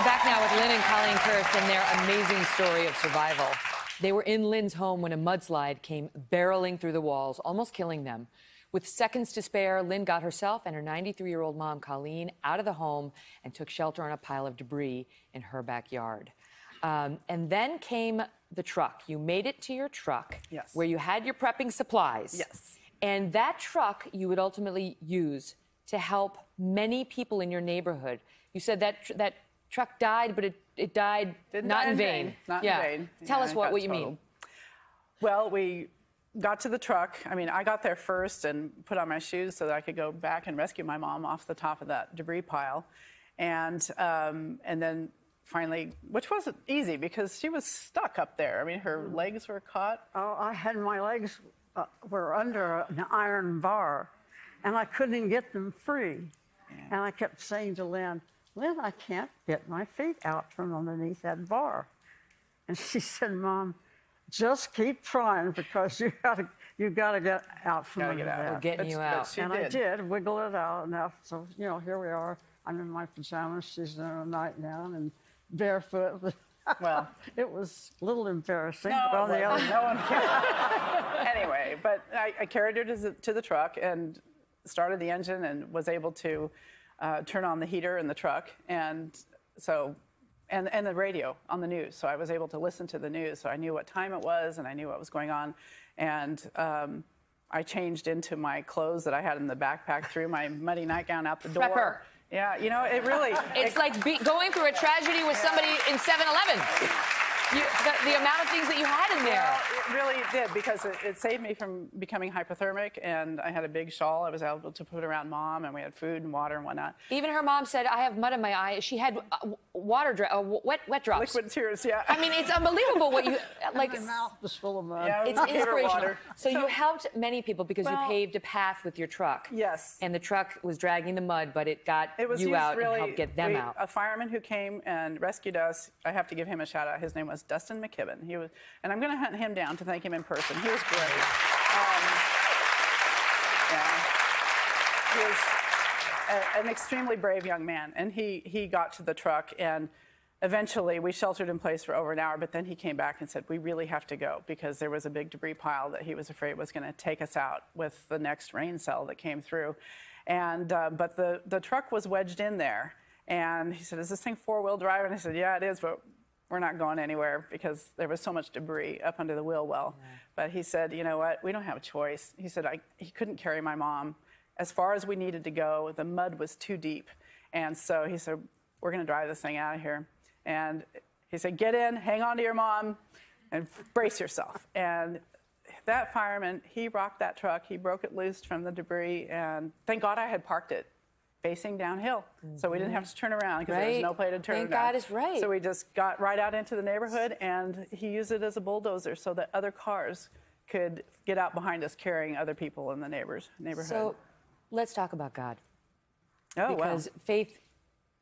We're back now with Lynn and Colleen Kirst and their amazing story of survival. They were in Lynn's home when a mudslide came barreling through the walls, almost killing them. With seconds to spare, Lynn got herself and her 93-year-old mom, Colleen, out of the home and took shelter on a pile of debris in her backyard. And then came the truck. You made it to your truck, yes, where you had your prepping supplies. Yes. And that truck you would ultimately use to help many people in your neighborhood. You said that truck died, but it died not in vain. Not in vain. Tell us what you mean. Well, we got to the truck. I mean, I got there first and put on my shoes so that I could go back and rescue my mom off the top of that debris pile. And then finally, which wasn't easy because she was stuck up there. I mean, her legs were caught. Oh, I had my legs were under an iron bar, and I couldn't get them free. Yeah. And I kept saying to Lynn, I can't get my feet out from underneath that bar. And she said, Mom, just keep trying because you gotta get out from under that. We're getting you out. And I did wiggle it out enough. So, you know, here we are. I'm in my pajamas. She's in her nightgown and barefoot. Well, it was a little embarrassing. No, but on the other no one cared. Anyway, but I carried her to the truck and started the engine and was able to turn on the heater in the truck, and the radio on the news. So I was able to listen to the news. So I knew what time it was and I knew what was going on. And I changed into my clothes that I had in the backpack, threw my muddy nightgown out the door. Prepper. Yeah, you know, it really... It's like going through a tragedy with somebody in 7-Eleven. The amount of things that you had in there. Well, it really did, because it saved me from becoming hypothermic, and I had a big shawl I was able to put around Mom, and we had food and water and whatnot. Even her mom said, I have mud in my eye. She had wet drops. Liquid tears, yeah. I mean, it's unbelievable what you... My mouth was full of mud. Yeah, it's inspirational. Water. So you helped many people because you paved a path with your truck. Yes. And the truck was dragging the mud, but it got you out and helped get them out. A fireman who came and rescued us, I have to give him a shout out. His name was Dustin McKibben. He was, and I'm going to hunt him down to thank him in person. He was great. He was an extremely brave young man, and he got to the truck, and eventually we sheltered in place for over an hour, but then he came back and said, we really have to go because there was a big debris pile that he was afraid was going to take us out with the next rain cell that came through. And but the truck was wedged in there, and he said, is this thing four-wheel drive? And I said, yeah, it is, but we're not going anywhere because there was so much debris up under the wheel well. Yeah. But he said, you know what, we don't have a choice. He said, he couldn't carry my mom as far as we needed to go. The mud was too deep. And so he said, we're going to drive this thing out of here. And he said, get in, hang on to your mom, and brace yourself. And that fireman, he rocked that truck. He broke it loose from the debris. And thank God I had parked it facing downhill, so we didn't have to turn around because there was no place to turn. Thank God it's right. So we just got right out into the neighborhood, and he used it as a bulldozer so that other cars could get out behind us carrying other people in the neighborhood. So let's talk about God. Oh, because faith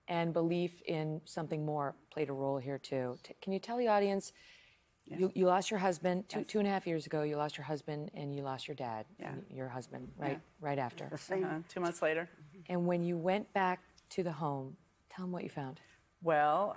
and belief in something more played a role here too. Can you tell the audience, you lost your husband 2.5 years ago, you lost your husband and you lost your dad, your husband, right after. 2 months later. And when you went back to the home, tell them what you found. Well,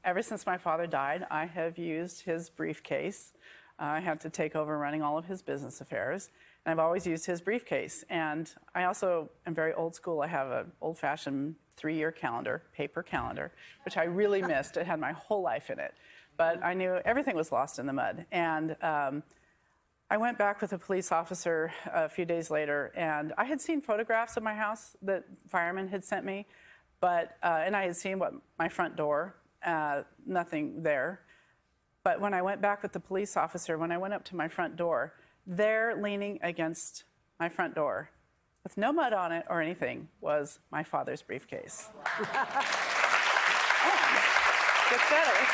ever since my father died, I have used his briefcase. I had to take over running all of his business affairs, and I've always used his briefcase. And I also am very old school. I have an old-fashioned 3-year calendar, paper calendar, which I really missed. It had my whole life in it. But I knew everything was lost in the mud. And I went back with a police officer a few days later, and I had seen photographs of my house that firemen had sent me, but and I had seen what my front door, nothing there. But when I went back with the police officer, when I went up to my front door, there leaning against my front door, with no mud on it or anything, was my father's briefcase. And gets better.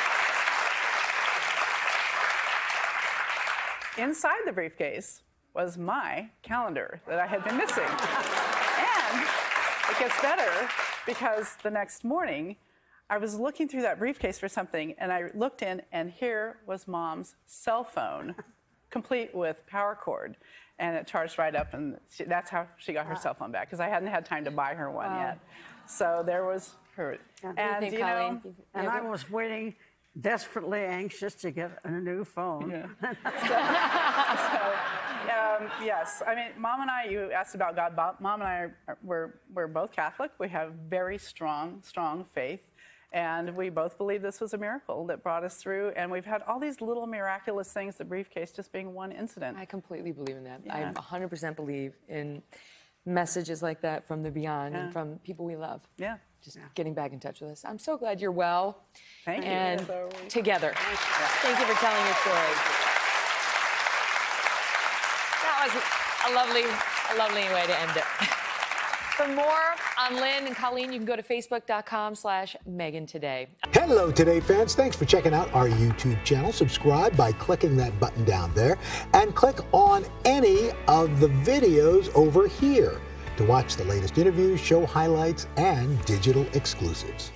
Inside the briefcase was my calendar that I had been missing. And it gets better because the next morning, I was looking through that briefcase for something, and I looked in, and here was Mom's cell phone, complete with power cord. And it charged right up, and that's how she got her cell phone back, because I hadn't had time to buy her one yet. So there was her. And think, you know, Colleen? And I was waiting, desperately anxious to get a new phone. Yeah. Yes, I mean, Mom and I, you asked about God. Mom and I, we're both Catholic. We have very strong faith. And we both believe this was a miracle that brought us through. And we've had all these little miraculous things, the briefcase just being one incident. I completely believe in that. Yeah. I 100% believe in messages like that from the beyond and from people we love. Yeah. Just getting back in touch with us. I'm so glad you're well. Thank you. And As always. together. Thank you for telling your story. That was a lovely way to end it. For more on Lynn and Colleen, you can go to facebook.com/Megyn Today. Hello, Today fans. Thanks for checking out our YouTube channel. Subscribe by clicking that button down there and click on any of the videos over here to watch the latest interviews, show highlights, and digital exclusives.